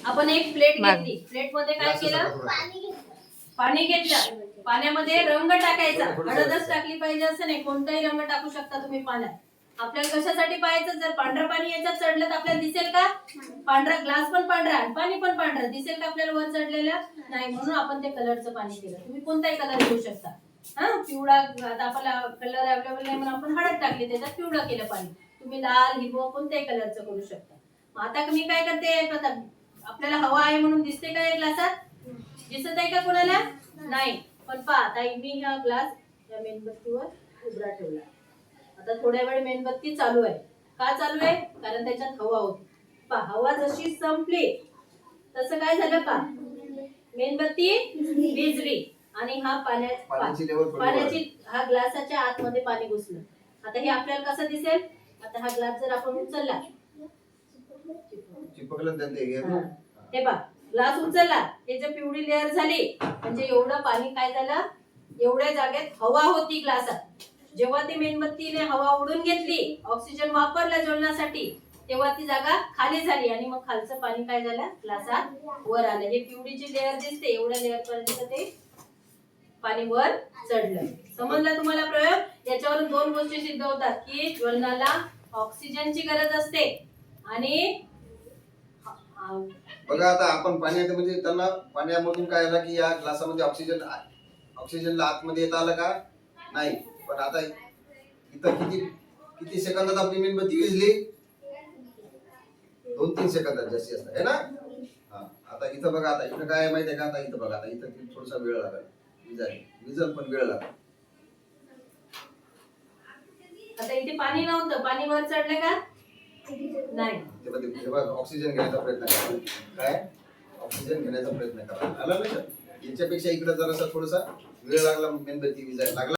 आपण एक प्लेट घेतली, प्लेट मध्ये काय केलं, पाणी घेतलं, पाण्यामध्ये रंग टाकायचा, हळदच टाकली पाहिजे असं नाही, कोणताही रंग टाकू शकता तुम्ही पाण्यात. आपल्याला कशासाठी पाहायचं, जर पांढरं पाणी याच्यात चढलं तर आपल्याला दिसेल का, पांढरा ग्लास पण पांढरा आणि पाणी पण पांढरं दिसेल का आपल्याला वर चढलेलं नाही, म्हणून आपण ते कलरचं पाणी केलं. तुम्ही कोणताही कलर घेऊ शकता. पिवळा, आता आपल्याला कलर अवेलेबल नाही म्हणून आपण हळद टाकली, त्याच्यात पिवळं केलं पाणी. तुम्ही लाल, हिरवं कोणत्याही कलरचं करू शकता. आता मी काय करते, आपल्याला हवा आहे म्हणून दिसते का या ग्लासात, दिसत आहे का कोणाला नाही, पण पहा ताई मी हा ग्लास या मेणबत्तीवर उघडा ठेवला. आता थोड्या वेळ मेणबत्ती चालू आहे. का चालू आहे, कारण त्याच्यात हवा होती. पहा हवा जशी संपली तसं काय झालं का, मेणबत्ती विझली आणि हा पाण्याची हा ग्लासाच्या आतमध्ये पाणी घुसलं. आता हे आपल्याला कसं दिसेल, आता हा ग्लास जर आपण उचलला, हे पहा ग्लास उचलला, हे जे पिवळी लेअर झाली म्हणजे एवढं पाणी काय झालं, एवढ्या जागेत हवा होती ग्लासात. जेव्हा ती मेणबत्तीने हवा ओढून घेतली, ऑक्सिजन वापरला ज्वलनासाठी, तेव्हा ती जागा खाली झाली आणि मग खालचं पाणी काय झालं, ग्लासात वर आलं. हे पिवळी जी लेअर दिसते, एवढ्या लेअर पर्यंत ते पाणी वर चढलं. समजलं तुम्हाला प्रयोग? याच्यावरून दोन गोष्टी सिद्ध होतात की ज्वलनाला ऑक्सिजनची गरज असते आणि बघा आता आपण पाण्यात म्हणजे त्यांना पाण्यामधून काय आलं की या ग्लासामध्ये ऑक्सिजनला आतमध्ये येत आलं का नाही, पण आता इथं किती सेकंदात आपली मेणबत्ती विझली, 2-3 सेकंदात जास्तीत जास्त आहे ना. आता इथं बघा, आता इथं काय माहिती आहे का, आता इथं बघा, आता इथं थोडासा वेळ लागेल, विझल पण वेळ लागेल. आता इथे पाणी नव्हतं, पाणी वर चढलं का नाही, तेव्हा ऑक्सिजन घेण्याचा प्रयत्न करा. काय ऑक्सिजन घेण्याचा प्रयत्न करा, आला लक्षात. याच्यापेक्षा इकडे जरासा थोडासा वेळ लागला, मेणबत्ती विझायला लागला.